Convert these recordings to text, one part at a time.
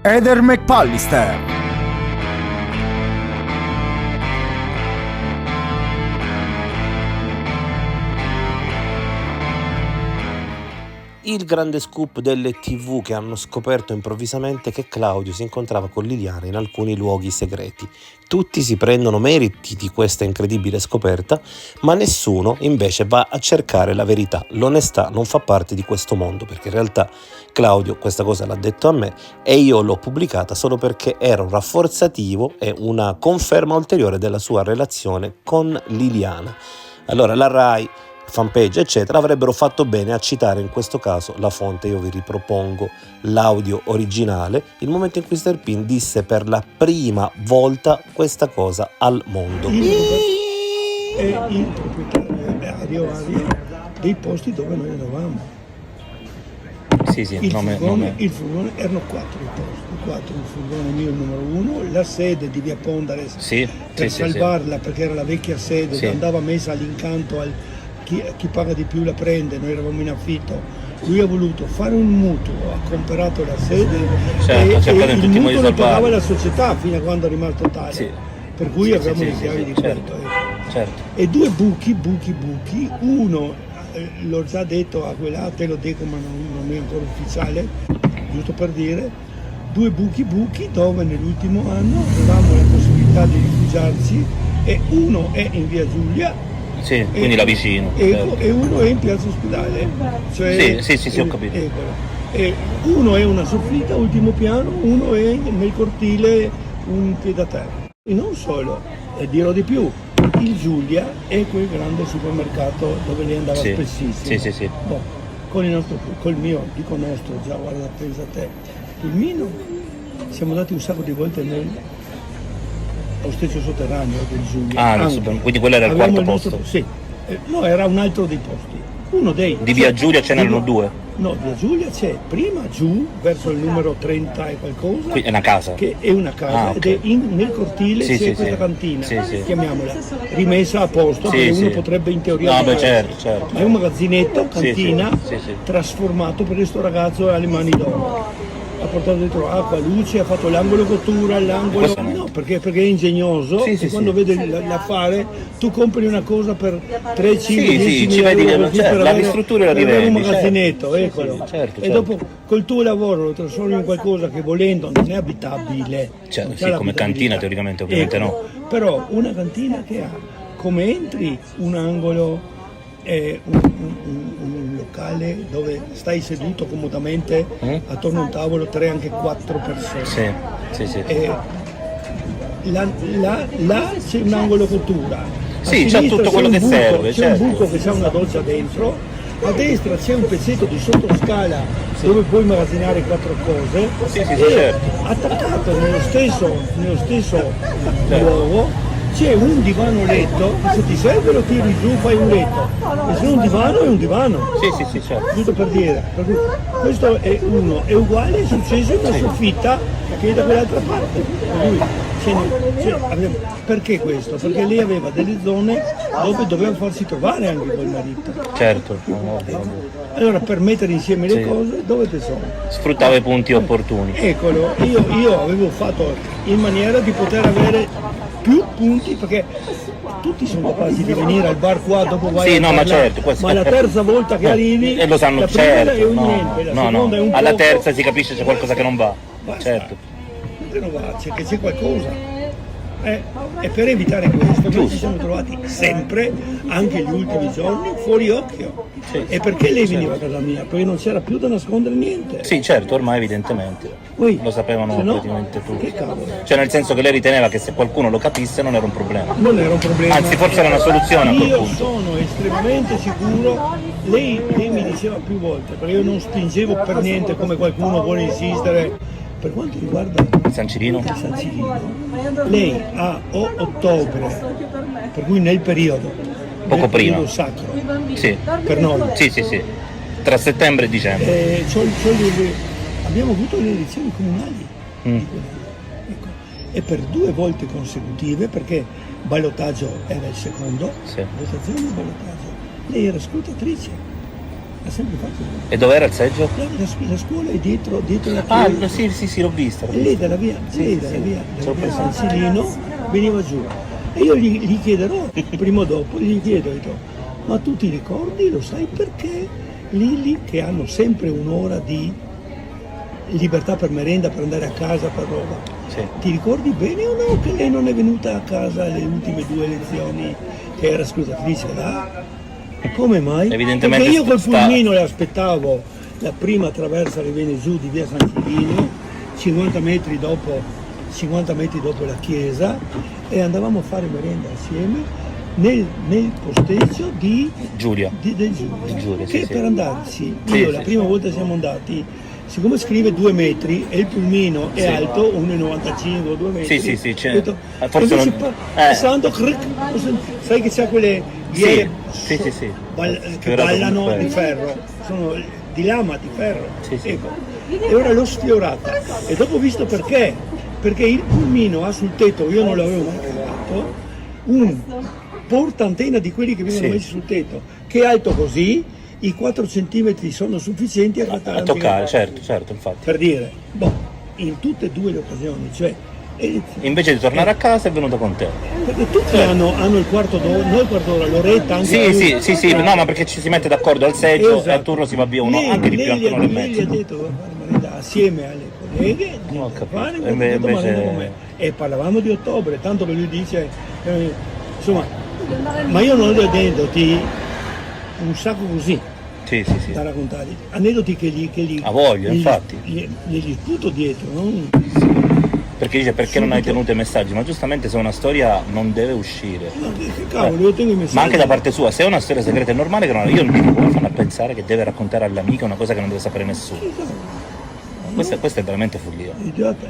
Heather McAllister. Il grande scoop delle TV che hanno scoperto improvvisamente che Claudio si incontrava con Liliana in alcuni luoghi segreti. Tutti si prendono meriti di questa incredibile scoperta, ma nessuno invece va a cercare la verità. L'onestà non fa parte di questo mondo, perché in realtà Claudio questa cosa l'ha detto a me e io l'ho pubblicata solo perché era un rafforzativo e una conferma ulteriore della sua relazione con Liliana. Allora la Rai, fanpage eccetera avrebbero fatto bene a citare in questo caso la fonte. Io vi ripropongo l'audio originale, il momento in cui Sterpin disse per la prima volta questa cosa al mondo. Il proprietario dei posti dove noi eravamo. Sì, il furgone erano 4 i posti, il furgone mio il numero 1, la sede di Via Pondares per salvarla perché era la vecchia sede che andava messa all'incanto al chi paga di più la prende, noi eravamo in affitto, lui ha voluto fare un mutuo, ha comprato la sede e il mutuo lo pagava la società fino a quando è rimasto tale, per cui avevamo le chiavi di questo. E due buchi, uno l'ho già detto a quella, te lo dico ma non è ancora ufficiale, giusto per dire, due buchi dove nell'ultimo anno avevamo la possibilità di rifugiarci e uno è in via Giulia, quindi là vicino. E uno è in piazza Ospedale. Cioè, sì, ho capito. E uno è una soffitta, ultimo piano, uno è nel cortile un piede-a-terra. E non solo, e dirò di più, il Giulia è quel grande supermercato dove lei andava spessissimo. Sì. Col mio, dico nostro, già guarda, pensa a te, il mio siamo andati un sacco di volte allo stesso sotterraneo del Giulia. Quindi quello era il quarto posto? No, era un altro dei posti. Uno dei. Di via Giulia ce n'erano due? No, via Giulia c'è prima giù, verso il numero 30 e qualcosa. Qui è una casa? Che è una casa ed è nel cortile c'è questa cantina, chiamiamola, rimessa a posto, perché uno potrebbe in teoria... certo. Ma è un magazzinetto, cantina, trasformato per questo ragazzo alle mani d'oro. Ha portato dentro acqua, luce, ha fatto l'angolo cottura, l'angolo... No, perché è ingegnoso e quando vede l'affare tu compri una cosa per 3, 5, 10 mila euro per la ristruttura la avere un rivendi, magazzinetto, eccolo. Certo. Dopo col tuo lavoro lo trasformi in qualcosa che volendo non è abitabile. Come cantina teoricamente ovviamente no. Però una cantina che ha, come entri, un angolo, un locale dove stai seduto comodamente attorno a un tavolo, 3 anche 4 persone. Là c'è un angolo cottura. C'è tutto quello che serve. C'è un buco che c'ha una doccia dentro. A destra c'è un pezzetto di sottoscala dove puoi immagazzinare 4 cose. Attaccato nello stesso luogo c'è un divano letto, se ti serve lo tiri giù, fai un letto, e se un divano è un divano. Certo. Giusto per dire, questo è uno, è uguale, è successo in una soffitta che è da quell'altra parte. Perché questo? Perché lei aveva delle zone dove doveva farsi trovare anche col marito. Certo. Allora per mettere insieme le cose, dove te sono? Sfruttava i punti opportuni. Eccolo, io avevo fatto in maniera di poter avere più punti, perché tutti sono capaci di venire al bar qua, dopo vai a parlare, ma la terza volta che arrivi e lo sanno, la prima è un niente, la seconda è un alla poco. terza si capisce c'è qualcosa che non va. Certo. Che non va, c'è qualcosa. E per evitare questo noi ci siamo trovati sempre, anche gli ultimi giorni, fuori occhio. E perché lei veniva a casa mia? Perché non c'era più da nascondere niente. Certo, ormai evidentemente. Lo sapevano praticamente tutti. Che cavolo. Cioè nel senso che lei riteneva che se qualcuno lo capisse non era un problema. Non era un problema. Anzi, forse era una soluzione a quel punto. Io sono estremamente sicuro, lei mi diceva più volte, perché io non spingevo per niente come qualcuno vuole insistere. Per quanto riguarda il San Cirino, lei a ottobre, per cui nel periodo poco prima sacro, per noi, tra settembre e dicembre, abbiamo avuto le elezioni comunali e per 2 volte consecutive, perché ballottaggio era il secondo, votazione e ballottaggio, lei era scrutatrice. Ha sempre fatto così. E dov'era il seggio? La scuola è dietro la Ah, chiesa. sì, l'ho vista. E lei dalla via San Silino veniva giù. E io gli chiederò, prima o dopo, gli chiedo, ma tu ti ricordi, lo sai perché Lili, che hanno sempre un'ora di libertà per merenda, per andare a casa, per roba, ti ricordi bene o no che lei non è venuta a casa alle ultime 2 lezioni che era scrutatrice là? Come mai? Evidentemente perché io col pulmino le aspettavo la prima traversa che viene giù di via San Chilino, 50 metri dopo la chiesa, e andavamo a fare merenda assieme nel posteggio di Giulia. Del Giulia, che per andarci, la prima volta siamo andati, siccome scrive 2 metri e il pulmino è alto, 1,95 o 2 metri. Sì, ho detto, forse non... passando, sai che c'è quelle ghiere che ballano di ferro, sono di lama, di ferro. Ecco. E ora l'ho sfiorata e dopo ho visto perché il pulmino ha sul tetto, io non l'avevo mai trovato, un porta antenna di quelli che vengono messi sul tetto, che è alto così, i 4 centimetri sono sufficienti a toccare, certo, infatti. Per dire, in tutte e 2 le occasioni, cioè... Invece di tornare a casa è venuto con te. Perché tutti hanno il quarto d'ora, non il quarto d'ora, l'oretta anche Sì, no, ma perché ci si mette d'accordo al seggio e a turno si va via uno, anche di più, anche un'ora e mezza. Lei gli ha detto assieme alle colleghe e parlavamo di ottobre, tanto che lui dice, insomma, ma io non ho aneddoti un sacco così da raccontare, aneddoti che gli a voglia, infatti gli sputo dietro, non? Perché dice perché non hai tenuto i messaggi, ma giustamente se una storia non deve uscire, ma che cavolo, io tengo i messaggi. Ma anche da parte sua, se è una storia segreta è normale che io non come fanno a pensare che deve raccontare all'amica una cosa che non deve sapere nessuno. Questa è veramente follia. Idiota.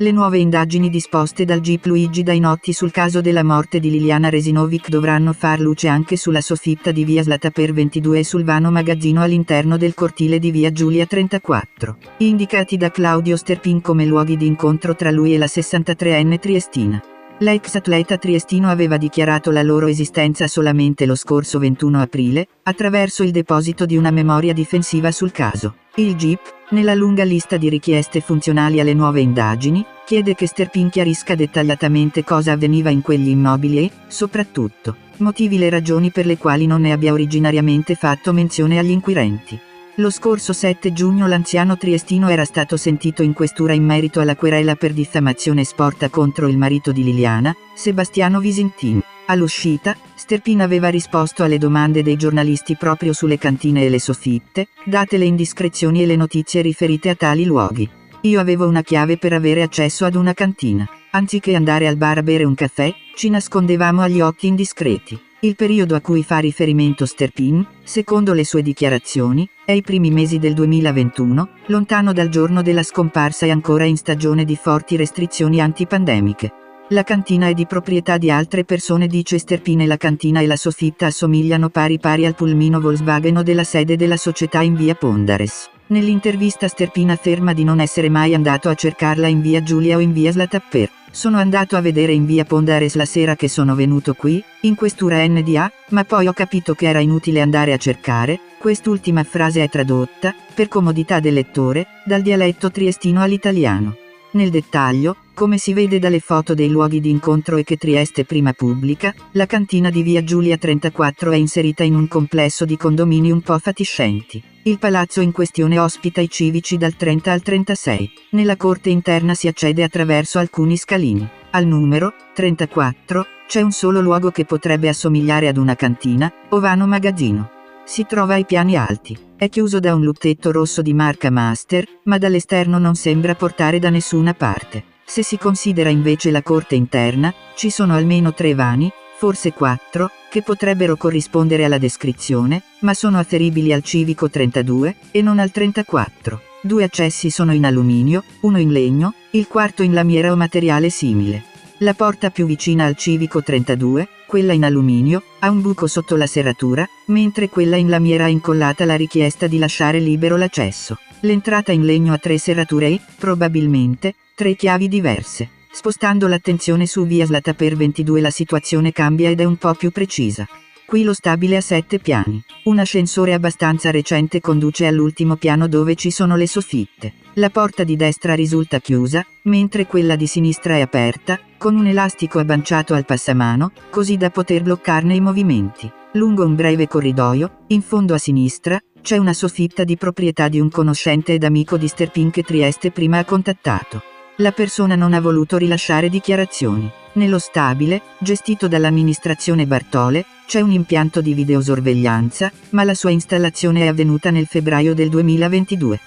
Le nuove indagini disposte dal GIP Luigi Dainotti sul caso della morte di Liliana Resinovic dovranno far luce anche sulla soffitta di via Slataper 22 e sul vano magazzino all'interno del cortile di via Giulia 34, indicati da Claudio Sterpin come luoghi di incontro tra lui e la 63enne triestina. L'ex atleta triestino aveva dichiarato la loro esistenza solamente lo scorso 21 aprile, attraverso il deposito di una memoria difensiva sul caso. Il GIP, nella lunga lista di richieste funzionali alle nuove indagini, chiede che Sterpin chiarisca dettagliatamente cosa avveniva in quegli immobili e, soprattutto, motivi le ragioni per le quali non ne abbia originariamente fatto menzione agli inquirenti. Lo scorso 7 giugno l'anziano triestino era stato sentito in questura in merito alla querela per diffamazione sporta contro il marito di Liliana, Sebastiano Visintin. All'uscita, Sterpin aveva risposto alle domande dei giornalisti proprio sulle cantine e le soffitte, date le indiscrezioni e le notizie riferite a tali luoghi. Io avevo una chiave per avere accesso ad una cantina. Anziché andare al bar a bere un caffè, ci nascondevamo agli occhi indiscreti. Il periodo a cui fa riferimento Sterpin, secondo le sue dichiarazioni, è i primi mesi del 2021, lontano dal giorno della scomparsa e ancora in stagione di forti restrizioni antipandemiche. La cantina è di proprietà di altre persone, dice Sterpin, e la cantina e la soffitta assomigliano pari al pulmino Volkswagen della sede della società in via Pondares. Nell'intervista Sterpin afferma di non essere mai andato a cercarla in via Giulia o in via Slataper. Sono andato a vedere in via Pondares la sera che sono venuto qui, in questura NDA, ma poi ho capito che era inutile andare a cercare. Quest'ultima frase è tradotta, per comodità del lettore, dal dialetto triestino all'italiano. Nel dettaglio, come si vede dalle foto dei luoghi di incontro e che Trieste prima pubblica, la cantina di via Giulia 34 è inserita in un complesso di condomini un po' fatiscenti. Il palazzo in questione ospita i civici dal 30 al 36. Nella corte interna si accede attraverso alcuni scalini. Al numero 34 c'è un solo luogo che potrebbe assomigliare ad una cantina, o vano magazzino. Si trova ai piani alti. È chiuso da un luttetto rosso di marca Master, ma dall'esterno non sembra portare da nessuna parte. Se si considera invece la corte interna, ci sono almeno 3 vani, forse 4, che potrebbero corrispondere alla descrizione, ma sono afferibili al civico 32, e non al 34. 2 accessi sono in alluminio, uno in legno, il quarto in lamiera o materiale simile. La porta più vicina al civico 32, quella in alluminio, ha un buco sotto la serratura, mentre quella in lamiera ha incollata la richiesta di lasciare libero l'accesso. L'entrata in legno ha 3 serrature e, probabilmente, 3 chiavi diverse. Spostando l'attenzione su via Slataper 22 la situazione cambia ed è un po' più precisa. Qui lo stabile ha 7 piani. Un ascensore abbastanza recente conduce all'ultimo piano dove ci sono le soffitte. La porta di destra risulta chiusa, mentre quella di sinistra è aperta, con un elastico agganciato al passamano, così da poter bloccarne i movimenti. Lungo un breve corridoio, in fondo a sinistra, c'è una soffitta di proprietà di un conoscente ed amico di Sterpin che Trieste prima ha contattato. La persona non ha voluto rilasciare dichiarazioni. Nello stabile, gestito dall'amministrazione Bartole, c'è un impianto di videosorveglianza, ma la sua installazione è avvenuta nel febbraio del 2022.